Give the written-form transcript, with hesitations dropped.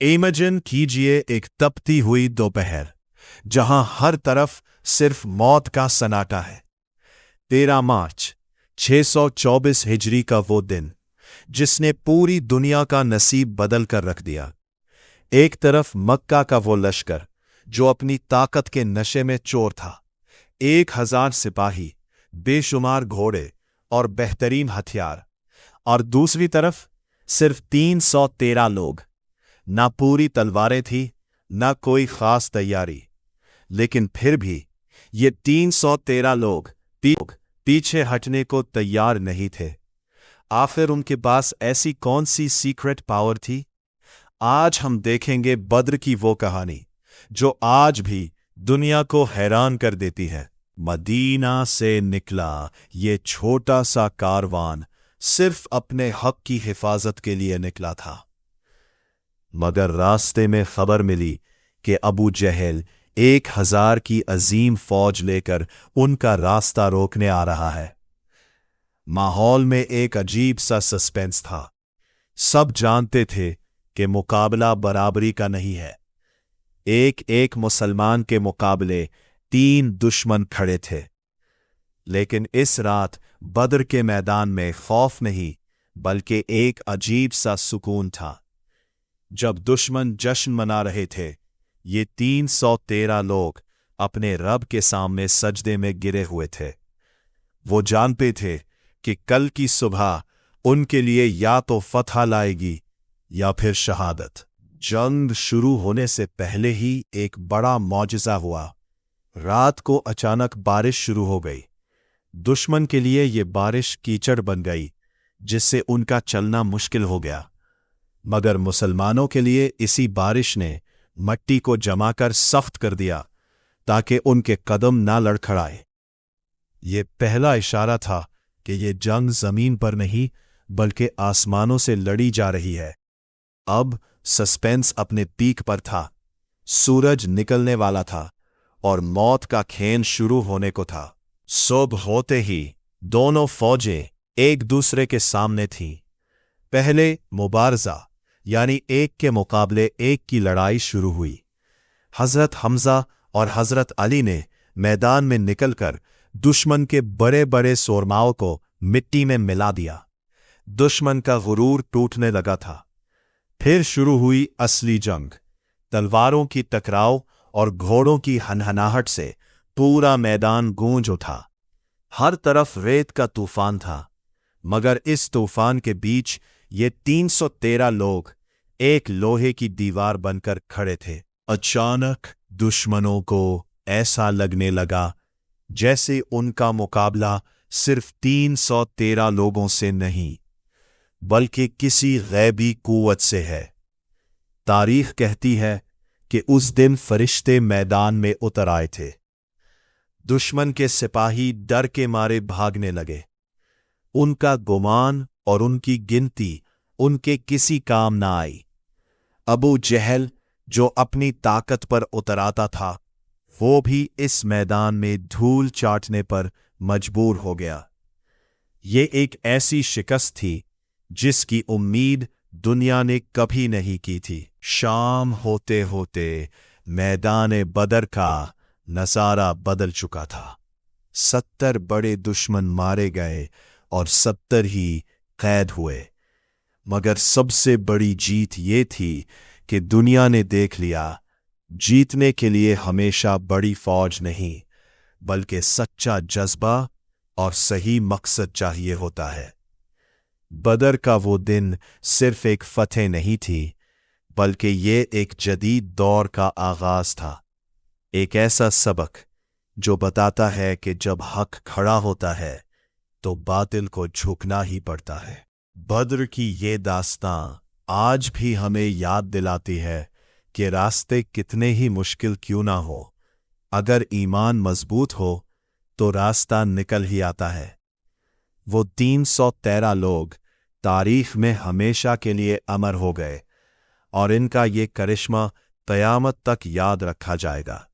Imagine कीजिए एक तपती हुई दोपहर जहां हर तरफ सिर्फ मौत का सन्नाटा है। 13 मार्च 624 हिजरी का वो दिन जिसने पूरी दुनिया का नसीब बदल कर रख दिया। एक तरफ मक्का का वो लश्कर जो अपनी ताकत के नशे में चोर था, 1000 सिपाही, बेशुमार घोड़े और बेहतरीन हथियार, और दूसरी तरफ सिर्फ 313 लोग। ना पूरी तलवारें थी, ना कोई खास तैयारी, लेकिन फिर भी ये 313 लोग पीछे हटने को तैयार नहीं थे। आखिर उनके पास ऐसी कौन सी सीक्रेट पावर थी? आज हम देखेंगे बद्र की वो कहानी जो आज भी दुनिया को हैरान कर देती है। मदीना से निकला ये छोटा सा कारवान सिर्फ अपने हक की हिफाजत के लिए निकला था, मगर रास्ते में खबर मिली कि अबू जहल 1000 की अजीम फौज लेकर उनका रास्ता रोकने आ रहा है। माहौल में एक अजीब सा सस्पेंस था। सब जानते थे कि मुकाबला बराबरी का नहीं है। एक एक मुसलमान के मुकाबले 3 दुश्मन खड़े थे। लेकिन इस रात बद्र के मैदान में खौफ नहीं, बल्कि एक अजीब सा सुकून था। जब दुश्मन जश्न मना रहे थे, ये 313 लोग अपने रब के सामने सजदे में गिरे हुए थे। वो जानते थे कि कल की सुबह उनके लिए या तो फतह लाएगी या फिर शहादत। जंग शुरू होने से पहले ही एक बड़ा मौजज़ा हुआ। रात को अचानक बारिश शुरू हो गई। दुश्मन के लिए ये बारिश कीचड़ बन गई, जिससे उनका चलना मुश्किल हो गया। मगर मुसलमानों के लिए इसी बारिश ने मट्टी को जमाकर सख्त कर दिया ताकि उनके कदम ना लड़खड़ाए। ये पहला इशारा था कि ये जंग जमीन पर नहीं बल्कि आसमानों से लड़ी जा रही है। अब सस्पेंस अपने पीक पर था। सूरज निकलने वाला था और मौत का खेल शुरू होने को था। सुबह होते ही दोनों फौजें एक दूसरे के सामने थीं। पहले मुबारजा यानी एक के मुकाबले एक की लड़ाई शुरू हुई। हजरत हमजा और हजरत अली ने मैदान में निकलकर दुश्मन के बड़े बड़े सोरमाओं को मिट्टी में मिला दिया। दुश्मन का गुरूर टूटने लगा था। फिर शुरू हुई असली जंग। तलवारों की टकराव और घोड़ों की हनहनाहट से पूरा मैदान गूंज उठा। हर तरफ रेत का तूफान था, मगर इस तूफान के बीच ये 313 लोग एक लोहे की दीवार बनकर खड़े थे। अचानक दुश्मनों को ऐसा लगने लगा जैसे उनका मुकाबला सिर्फ 313 लोगों से नहीं, बल्कि किसी गैबी कुव्वत से है। तारीख कहती है कि उस दिन फरिश्ते मैदान में उतर आए थे। दुश्मन के सिपाही डर के मारे भागने लगे। उनका गुमान और उनकी गिनती उनके किसी काम ना आई। अबू जहल जो अपनी ताकत पर उतराता था, वो भी इस मैदान में धूल चाटने पर मजबूर हो गया। ये एक ऐसी शिकस्त थी जिसकी उम्मीद दुनिया ने कभी नहीं की थी। शाम होते होते मैदान बदर का नजारा बदल चुका था। 70 बड़े दुश्मन मारे गए और 70 ही कैद हुए। मगर सबसे बड़ी जीत ये थी कि दुनिया ने देख लिया, जीतने के लिए हमेशा बड़ी फौज नहीं, बल्कि सच्चा जज्बा और सही मकसद चाहिए होता है। बदर का वो दिन सिर्फ एक फतह नहीं थी, बल्कि ये एक जदीद दौर का आगाज था। एक ऐसा सबक जो बताता है कि जब हक खड़ा होता है तो बातिल को झुकना ही पड़ता है। बद्र की ये दास्तां आज भी हमें याद दिलाती है कि रास्ते कितने ही मुश्किल क्यों ना हो, अगर ईमान मजबूत हो तो रास्ता निकल ही आता है। वो 313 लोग तारीख में हमेशा के लिए अमर हो गए और इनका ये करिश्मा क़यामत तक याद रखा जाएगा।